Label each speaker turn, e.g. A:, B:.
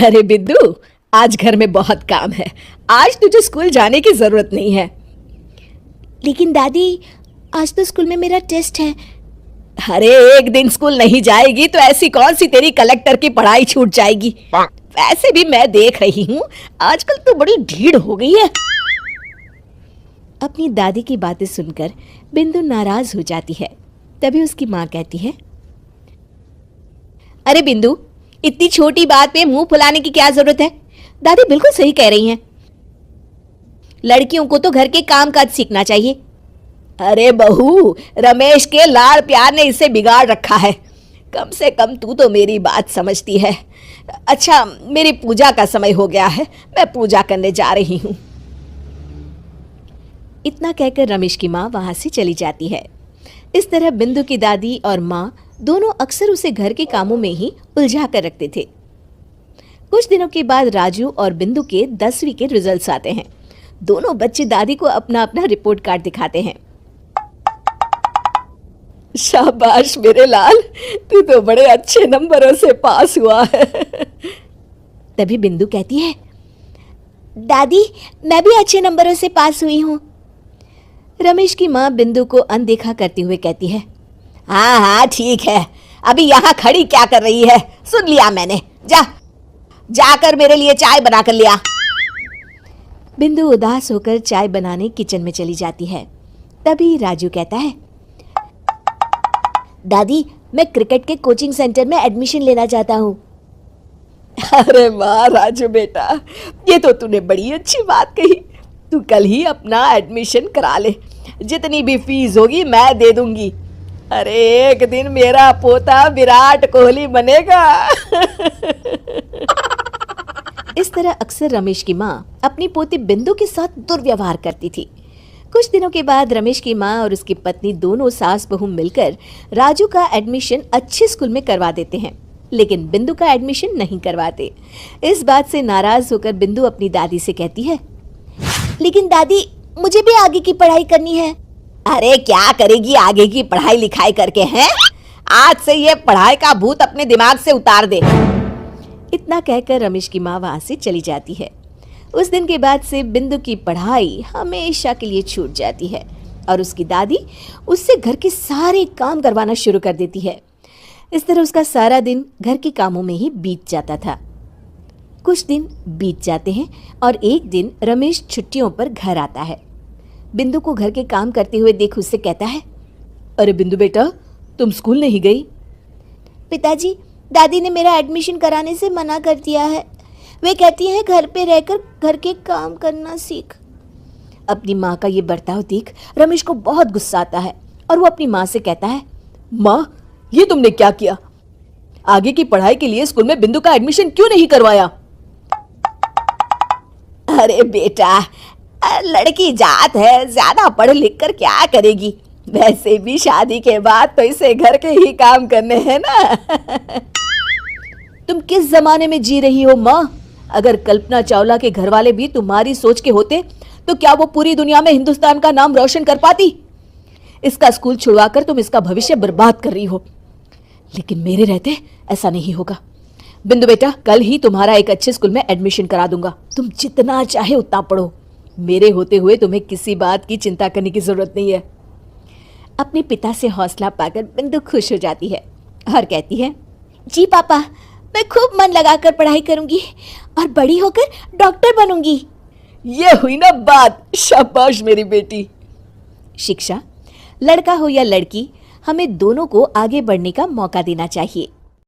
A: अरे बिंदु, आज घर में बहुत काम है। आज तुझे स्कूल जाने की जरूरत नहीं है।
B: लेकिन दादी, आज तो स्कूल में मेरा टेस्ट है।
A: अरे एक दिन स्कूल नहीं जाएगी तो ऐसी कौन सी तेरी कलेक्टर की पढ़ाई छूट जाएगी। वैसे भी मैं देख रही हूँ आजकल तो बड़ी ढीठ हो गई है।
B: अपनी दादी की बातें सुनकर बिंदु नाराज हो जाती है। तभी उसकी माँ कहती है,
A: अरे बिंदु, इतनी छोटी बात पे मुंह फुलाने की क्या जरूरत है। दादी बिल्कुल सही कह रही हैं। लड़कियों को तो घर के काम काज सीखना चाहिए। अरे बहू, रमेश के लाड़ प्यार ने इसे बिगाड़ रखा है। कम से कम तू तो मेरी बात समझती है। अच्छा, मेरी पूजा का समय हो गया है, मैं पूजा करने जा रही हूँ।
B: इतना कहकर रमेश की माँ वहां से चली जाती है। इस तरह बिंदु की दादी और माँ दोनों अक्सर उसे घर के कामों में ही उलझा कर रखते थे। कुछ दिनों के बाद राजू और बिंदु के 10वीं के रिजल्ट्स आते हैं। दोनों बच्चे दादी को अपना अपना रिपोर्ट कार्ड दिखाते हैं।
A: शाबाश मेरे लाल, तू तो बड़े अच्छे नंबरों से पास हुआ है।
B: तभी बिंदु कहती है, दादी मैं भी अच्छे नंबरों से पास हुई हूँ। रमेश की माँ बिंदु को अनदेखा करते हुए कहती है,
A: हाँ हाँ ठीक है, अभी यहाँ खड़ी क्या कर रही है, सुन लिया मैंने। जाकर मेरे लिए चाय बना कर लिया।
B: बिंदु उदास होकर चाय बनाने किचन में चली जाती है। तभी राजू कहता है, दादी मैं क्रिकेट के कोचिंग सेंटर में एडमिशन लेना चाहता हूँ।
A: अरे वाह राजू बेटा, ये तो तूने बड़ी अच्छी बात कही। तू कल ही अपना एडमिशन करा ले, जितनी भी फीस होगी मैं दे दूंगी। अरे एक दिन मेरा पोता विराट कोहली बनेगा।
B: इस तरह अक्सर रमेश की माँ अपनी पोती बिंदु के साथ दुर्व्यवहार करती थी। कुछ दिनों के बाद रमेश की माँ और उसकी पत्नी दोनों सास बहू मिलकर राजू का एडमिशन अच्छे स्कूल में करवा देते हैं, लेकिन बिंदु का एडमिशन नहीं करवाते। इस बात से नाराज होकर बिंदु अपनी दादी से कहती है, लेकिन दादी मुझे भी आगे की पढ़ाई करनी है।
A: अरे क्या करेगी आगे की पढ़ाई लिखाई करके हैं? आज से ये पढ़ाई का भूत अपने दिमाग से उतार दे।
B: इतना कहकर रमेश की माँ वहां से चली जाती है। उस दिन के बाद से बिंदु की पढ़ाई हमेशा के लिए छूट जाती है और उसकी दादी उससे घर के सारे काम करवाना शुरू कर देती है। इस तरह उसका सारा दिन घर के कामों में ही बीत जाता था। कुछ दिन बीत जाते हैं और एक दिन रमेश छुट्टियों पर घर आता है। बिंदु को घर के काम करते हुए देख उससे कहता है,
A: अरे बिंदु बेटा, तुम स्कूल नहीं गई?
B: पिताजी, दादी ने मेरा एडमिशन कराने से मना कर दिया है। वे कहती हैं घर पे रहकर घर के काम करना सीख। अपनी माँ का ये बर्ताव देख रमेश को बहुत गुस्सा आता है और वो अपनी माँ से कहता है,
A: माँ ये तुमने क्या किया? आगे की पढ़ाई के लिए स्कूल में बिंदु का एडमिशन क्यों नहीं करवाया? अरे बेटा, लड़की जात है, ज्यादा पढ़ लिख कर क्या करेगी? वैसे भी शादी के बाद तो इसे घर के ही काम करने हैं ना। तुम किस जमाने में जी रही हो माँ? अगर कल्पना चावला के घर वाले भी तुम्हारी सोच के होते तो क्या वो पूरी दुनिया में हिंदुस्तान का नाम रोशन कर पाती? इसका स्कूल छुड़वाकर तुम इसका भविष्य बर्बाद कर रही हो, लेकिन मेरे रहते ऐसा नहीं होगा। बिंदु बेटा, कल ही तुम्हारा एक अच्छे स्कूल में एडमिशन करा दूंगा। तुम जितना चाहे उतना पढ़ो। मेरे होते हुए तुम्हें किसी बात की चिंता करने की जरूरत नहीं है।
B: अपने पिता से हौसला पाकर बिंदु खुश हो जाती है और कहती है, जी पापा, मैं खूब मन लगाकर पढ़ाई करूंगी और बड़ी होकर डॉक्टर बनूंगी।
A: ये हुई ना बात, शाबाश मेरी बेटी।
B: शिक्षा, लड़का हो या लड़की, हमें दोनों को आगे बढ़ने का मौका देना चाहिए।